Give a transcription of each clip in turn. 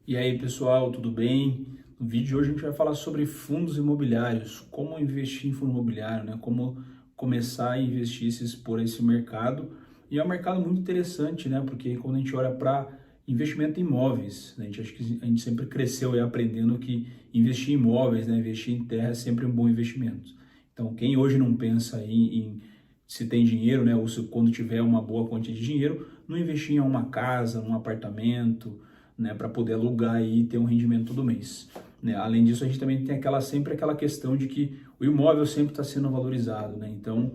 E aí, pessoal, tudo bem? No vídeo de hoje a gente vai falar sobre fundos imobiliários, como investir em fundo imobiliário, né? Como começar a investir, se expor a esse mercado. E é um mercado muito interessante, né? Porque quando a gente olha para investimento em imóveis, né? Acho que a gente sempre cresceu aí aprendendo que investir em imóveis, né? Investir em terra é sempre um bom investimento. Então, quem hoje não pensa em se tem dinheiro, né? Ou se quando tiver uma boa quantia de dinheiro, não investir em uma casa, num apartamento, né, para poder alugar e ter um rendimento todo mês. Né? Além disso, a gente também tem sempre aquela questão de que o imóvel sempre está sendo valorizado. Né? Então,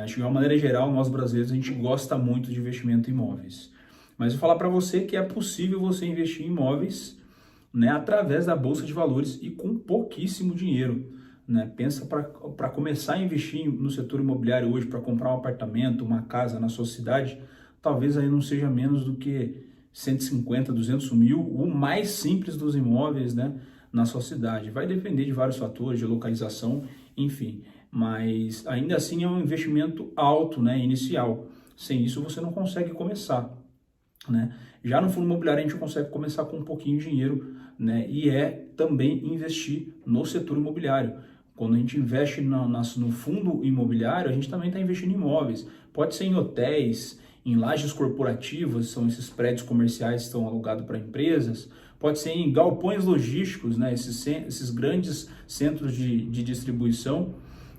acho que de uma maneira geral, nós brasileiros, a gente gosta muito de investimento em imóveis. Mas eu vou falar para você que é possível você investir em imóveis, né, através da Bolsa de Valores e com pouquíssimo dinheiro. Né? Pensa para começar a investir no setor imobiliário hoje, para comprar um apartamento, uma casa na sua cidade, talvez aí não seja menos do que 150, 200 mil, o mais simples dos imóveis, né, na sua cidade. Vai depender de vários fatores, de localização, enfim, mas ainda assim é um investimento alto, né, inicial. Sem isso você não consegue começar, né? Já no fundo imobiliário a gente consegue começar com um pouquinho de dinheiro, né, e é também investir no setor imobiliário. Quando a gente investe no fundo imobiliário, a gente também está investindo em imóveis. Pode ser em hotéis, em lajes corporativas, são esses prédios comerciais que estão alugados para empresas, pode ser em galpões logísticos, né, esses grandes centros de distribuição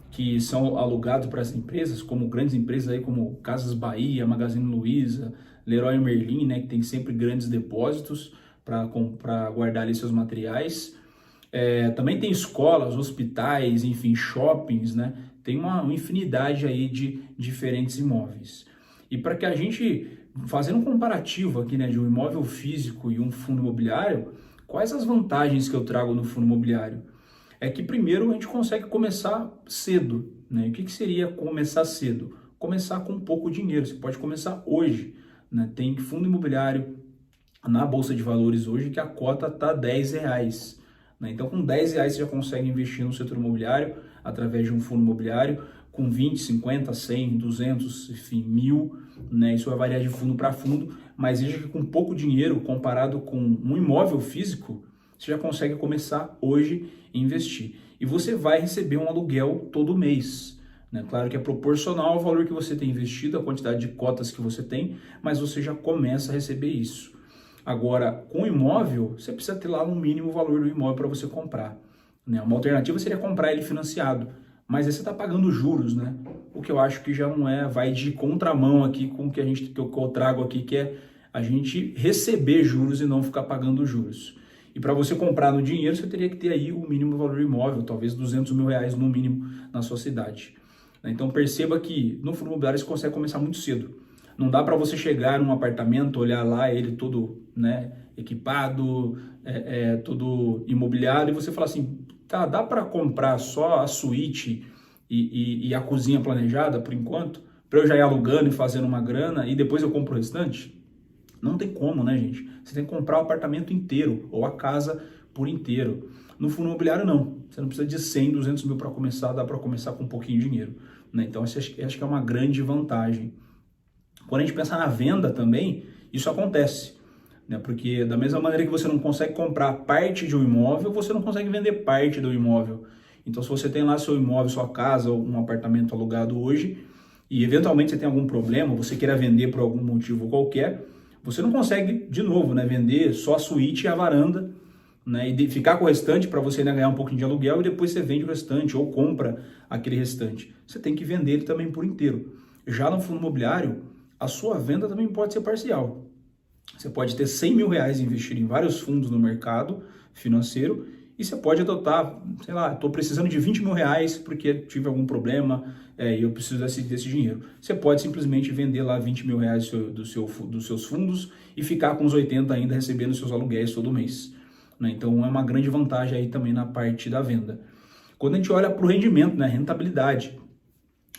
que são alugados para as empresas, como grandes empresas aí como Casas Bahia, Magazine Luiza, Leroy Merlin, né, que tem sempre grandes depósitos para guardar ali seus materiais. Também tem escolas, hospitais, enfim, shoppings, né? Tem uma infinidade aí de diferentes imóveis. E para que a gente, fazendo um comparativo aqui, né, de um imóvel físico e um fundo imobiliário, quais as vantagens que eu trago no fundo imobiliário? É que primeiro a gente consegue começar cedo, né? O que seria começar cedo? Começar com pouco dinheiro, você pode começar hoje, né? Tem fundo imobiliário na Bolsa de Valores hoje que a cota está R$10. Né? Então, com R$10 você já consegue investir no setor imobiliário através de um fundo imobiliário com 20, 50, 100, 200, enfim, 1000, né? Isso vai variar de fundo para fundo, mas veja que com pouco dinheiro, comparado com um imóvel físico, você já consegue começar hoje a investir. E você vai receber um aluguel todo mês. Né? Claro que é proporcional ao valor que você tem investido, a quantidade de cotas que você tem, mas você já começa a receber isso. Agora, com imóvel, você precisa ter lá um mínimo valor do imóvel para você comprar. Né? Uma alternativa seria comprar ele financiado, mas aí você está pagando juros, né? O que eu acho que já não vai de contramão aqui com o que que eu trago aqui, que é a gente receber juros e não ficar pagando juros. E para você comprar no dinheiro, você teria que ter aí o mínimo valor do imóvel, talvez R$200 mil no mínimo na sua cidade. Então perceba que no fundo imobiliário você consegue começar muito cedo. Não dá para você chegar num apartamento, olhar lá ele todo, né, equipado, todo imobiliário, e você falar assim, tá, dá para comprar só a suíte e a cozinha planejada por enquanto, para eu já ir alugando e fazendo uma grana e depois eu compro o restante? Não tem como, né, gente? Você tem que comprar o apartamento inteiro ou a casa por inteiro. No fundo imobiliário, não. Você não precisa de 100, 200 mil para começar, dá para começar com um pouquinho de dinheiro. Né? Então, acho que é uma grande vantagem. Quando a gente pensa na venda também, isso acontece. Né? Porque da mesma maneira que você não consegue comprar parte de um imóvel, você não consegue vender parte do imóvel. Então, se você tem lá seu imóvel, sua casa ou um apartamento alugado hoje, e eventualmente você tem algum problema, você queira vender por algum motivo qualquer, você não consegue, de novo, né, vender só a suíte e a varanda, né, e ficar com o restante para você ainda ganhar um pouquinho de aluguel e depois você vende o restante ou compra aquele restante. Você tem que vender ele também por inteiro. Já no fundo imobiliário, a sua venda também pode ser parcial. Você pode ter R$100 mil investido em vários fundos no mercado financeiro e você pode adotar, sei lá, estou precisando de R$20 mil porque tive algum problema e eu preciso desse dinheiro. Você pode simplesmente vender lá R$20 mil dos seus fundos e ficar com os 80 ainda recebendo seus aluguéis todo mês. Né? Então é uma grande vantagem aí também na parte da venda. Quando a gente olha para o rendimento, né, rentabilidade,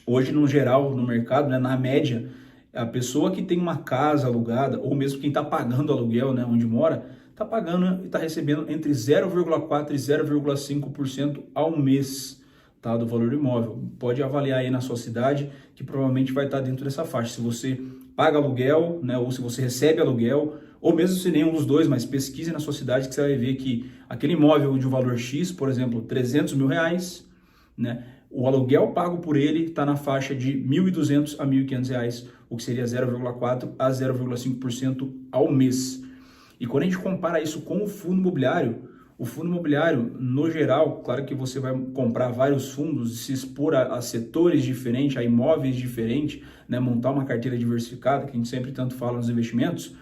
hoje no geral no mercado, né, na média, a pessoa que tem uma casa alugada, ou mesmo quem está pagando aluguel, né, onde mora, está pagando e está recebendo entre 0,4% e 0,5% ao mês, tá, do valor do imóvel. Pode avaliar aí na sua cidade, que provavelmente vai estar dentro dessa faixa. Se você paga aluguel, né, ou se você recebe aluguel, ou mesmo se nenhum dos dois, mas pesquise na sua cidade que você vai ver que aquele imóvel de um valor X, por exemplo, 300 mil reais, né? O aluguel pago por ele está na faixa de R$ 1.200 a R$ 1.500, o que seria 0,4% a 0,5% ao mês. E quando a gente compara isso com o fundo imobiliário, no geral, claro que você vai comprar vários fundos, se expor a setores diferentes, a imóveis diferentes, né, montar uma carteira diversificada, que a gente sempre tanto fala nos investimentos,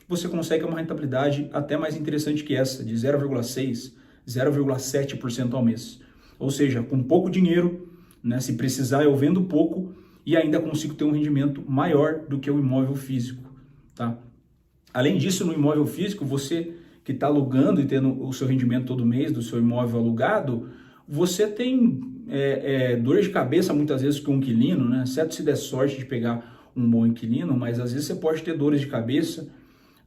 você consegue uma rentabilidade até mais interessante que essa, de 0,6%, 0,7% ao mês. Ou seja, com pouco dinheiro, né, se precisar eu vendo pouco e ainda consigo ter um rendimento maior do que o imóvel físico. Tá? Além disso, no imóvel físico, você que está alugando e tendo o seu rendimento todo mês do seu imóvel alugado, você tem dor de cabeça muitas vezes com um inquilino, né? Certo, se der sorte de pegar um bom inquilino, mas às vezes você pode ter dores de cabeça,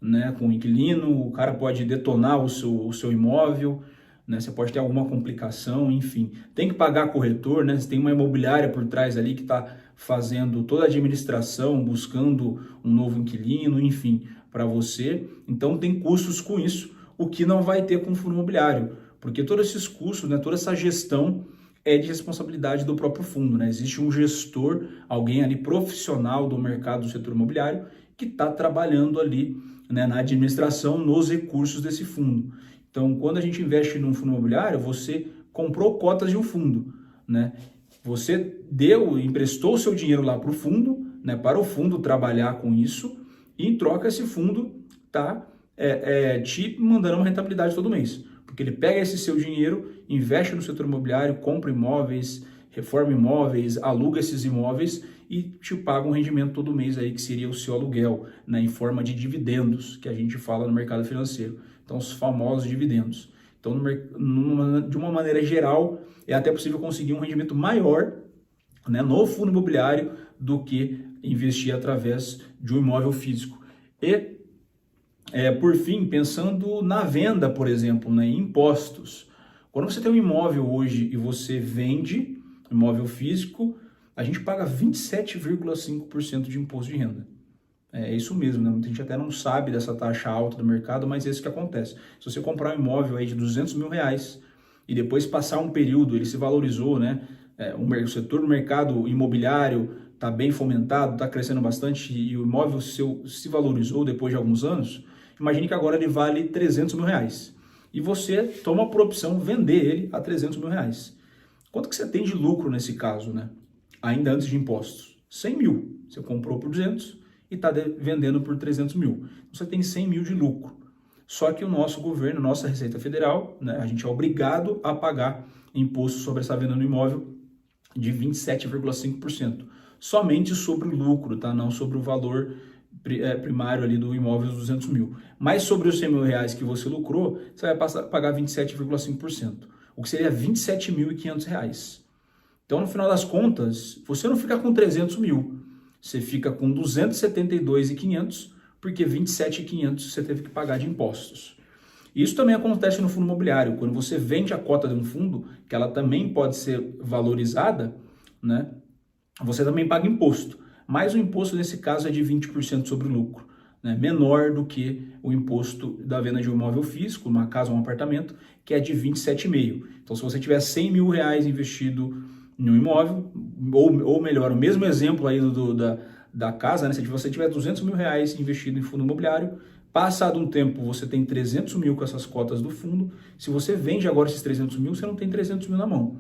né, com o inquilino, o cara pode detonar o seu imóvel, né, você pode ter alguma complicação, enfim. Tem que pagar corretor, né, você tem uma imobiliária por trás ali que está fazendo toda a administração, buscando um novo inquilino, enfim, para você. Então tem custos com isso, o que não vai ter com o fundo imobiliário, porque todos esses custos, né, toda essa gestão é de responsabilidade do próprio fundo, né? Existe um gestor, alguém ali profissional do mercado do setor imobiliário que está trabalhando ali, né, na administração, nos recursos desse fundo. Então, quando a gente investe num fundo imobiliário, você comprou cotas de um fundo, né? Você emprestou o seu dinheiro lá para o fundo, né, para o fundo trabalhar com isso, e em troca esse fundo está te mandando uma rentabilidade todo mês. Porque ele pega esse seu dinheiro, investe no setor imobiliário, compra imóveis, reforma imóveis, aluga esses imóveis e te paga um rendimento todo mês aí, que seria o seu aluguel, né, em forma de dividendos, que a gente fala no mercado financeiro. Então, os famosos dividendos. Então, de uma maneira geral, é até possível conseguir um rendimento maior, né, no fundo imobiliário do que investir através de um imóvel físico. E, por fim, pensando na venda, por exemplo, né, em impostos. Quando você tem um imóvel hoje e você vende imóvel físico, a gente paga 27,5% de imposto de renda. É isso mesmo, né? Muita gente até não sabe dessa taxa alta do mercado, mas é isso que acontece. Se você comprar um imóvel aí de 200 mil reais e depois passar um período, ele se valorizou, né? O setor do mercado imobiliário está bem fomentado, está crescendo bastante e o imóvel seu se valorizou depois de alguns anos, imagine que agora ele vale 300 mil reais e você toma por opção vender ele a 300 mil reais. Quanto que você tem de lucro nesse caso, né? Ainda antes de impostos? 100 mil. Você comprou por 200 e está vendendo por 300 mil. Você tem 100 mil de lucro. Só que o nosso governo, nossa Receita Federal, né, a gente é obrigado a pagar imposto sobre essa venda no imóvel de 27,5%. Somente sobre o lucro, tá? Não sobre o valor primário ali do imóvel dos 200 mil. Mas sobre os 100 mil reais que você lucrou, você vai pagar 27,5%, o que seria 27.500 reais. Então, no final das contas, você não fica com 300 mil, você fica com 272.500, porque 27.500 você teve que pagar de impostos. Isso também acontece no fundo imobiliário. Quando você vende a cota de um fundo, que ela também pode ser valorizada, né, você também paga imposto. Mas o imposto nesse caso é de 20% sobre o lucro, né, menor do que o imposto da venda de um imóvel físico, uma casa ou um apartamento, que é de 27,5%. Então, se você tiver 100 mil reais investido em um imóvel, ou melhor, o mesmo exemplo aí da casa, né? Se você tiver 200 mil reais investido em fundo imobiliário, passado um tempo você tem 300 mil com essas cotas do fundo, se você vende agora esses 300 mil, você não tem 300 mil na mão,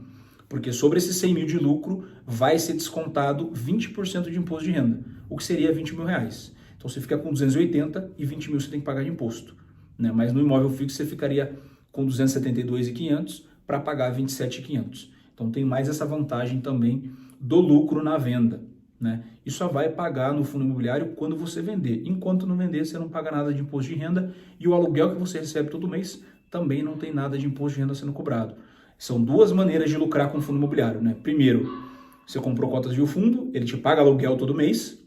porque sobre esses 100 mil de lucro vai ser descontado 20% de imposto de renda, o que seria 20 mil reais. Então você fica com 280 e 20 mil você tem que pagar de imposto, né? Mas no imóvel fixo você ficaria com 272.500 para pagar 27.500. Então tem mais essa vantagem também do lucro na venda, né? E só vai pagar no fundo imobiliário quando você vender. Enquanto não vender, você não paga nada de imposto de renda e o aluguel que você recebe todo mês também não tem nada de imposto de renda sendo cobrado. São duas maneiras de lucrar com o fundo imobiliário, né? Primeiro, você comprou cotas de um fundo, ele te paga aluguel todo mês,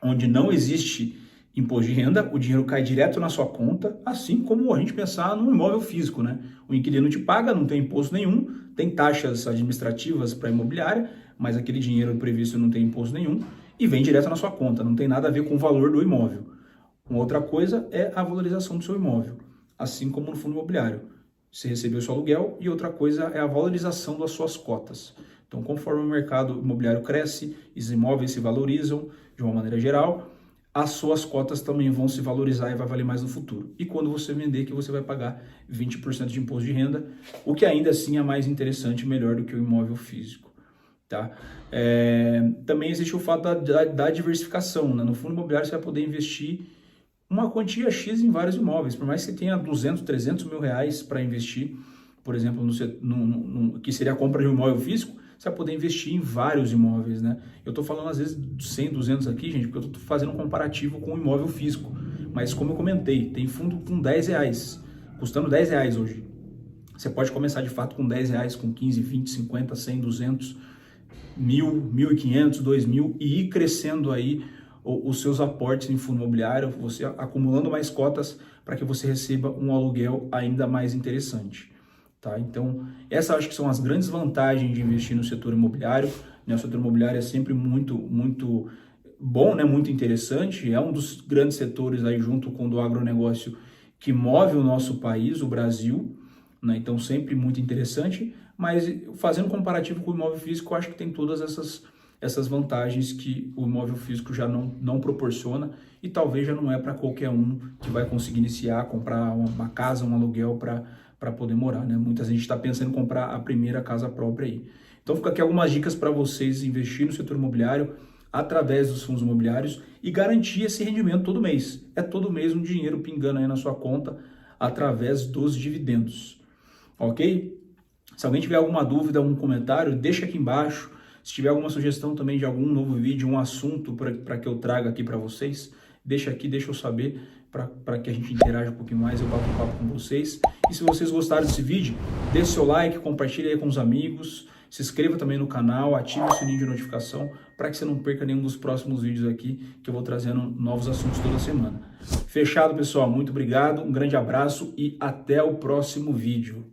onde não existe imposto de renda, o dinheiro cai direto na sua conta, assim como a gente pensar num imóvel físico, né? O inquilino te paga, não tem imposto nenhum, tem taxas administrativas para a imobiliária, mas aquele dinheiro previsto não tem imposto nenhum e vem direto na sua conta, não tem nada a ver com o valor do imóvel. Uma outra coisa é a valorização do seu imóvel, assim como no fundo imobiliário. Você recebeu seu aluguel e outra coisa é a valorização das suas cotas. Então, conforme o mercado imobiliário cresce, os imóveis se valorizam de uma maneira geral, as suas cotas também vão se valorizar e vai valer mais no futuro. E quando você vender, que você vai pagar 20% de imposto de renda, o que ainda assim é mais interessante e melhor do que o imóvel físico. Tá? Também existe o fato da diversificação. Né? No fundo imobiliário você vai poder investir uma quantia X em vários imóveis, por mais que você tenha 200, 300 mil reais para investir, por exemplo, que seria a compra de um imóvel físico, você vai poder investir em vários imóveis, né? Eu estou falando às vezes 100, 200 aqui, gente, porque eu estou fazendo um comparativo com o imóvel físico, mas como eu comentei, tem fundo com 10 reais, custando 10 reais hoje. Você pode começar de fato com 10 reais, com 15, 20, 50, 100, 200, 1.000, 1.500, 2.000 e ir crescendo aí os seus aportes em fundo imobiliário, você acumulando mais cotas para que você receba um aluguel ainda mais interessante. Tá? Então, essas acho que são as grandes vantagens de investir no setor imobiliário. Né? O setor imobiliário é sempre muito bom, né? Muito interessante, é um dos grandes setores aí junto com o do agronegócio que move o nosso país, o Brasil, né? Então sempre muito interessante, mas fazendo comparativo com o imóvel físico, eu acho que tem todas essas vantagens que o imóvel físico já não proporciona e talvez já não é para qualquer um que vai conseguir iniciar, comprar uma casa, um aluguel para poder morar, né? Muita gente está pensando em comprar a primeira casa própria aí. Então fica aqui algumas dicas para vocês investir no setor imobiliário através dos fundos imobiliários e garantir esse rendimento todo mês. É todo mês um dinheiro pingando aí na sua conta através dos dividendos, ok? Se alguém tiver alguma dúvida, algum comentário, deixa aqui embaixo. Se tiver alguma sugestão também de algum novo vídeo, um assunto para que eu traga aqui para vocês, deixa aqui, deixa eu saber para que a gente interaja um pouquinho mais, eu bato um papo com vocês. E se vocês gostaram desse vídeo, deixe seu like, compartilhe aí com os amigos, se inscreva também no canal, ative o sininho de notificação para que você não perca nenhum dos próximos vídeos aqui, que eu vou trazendo novos assuntos toda semana. Fechado, pessoal? Muito obrigado, um grande abraço e até o próximo vídeo.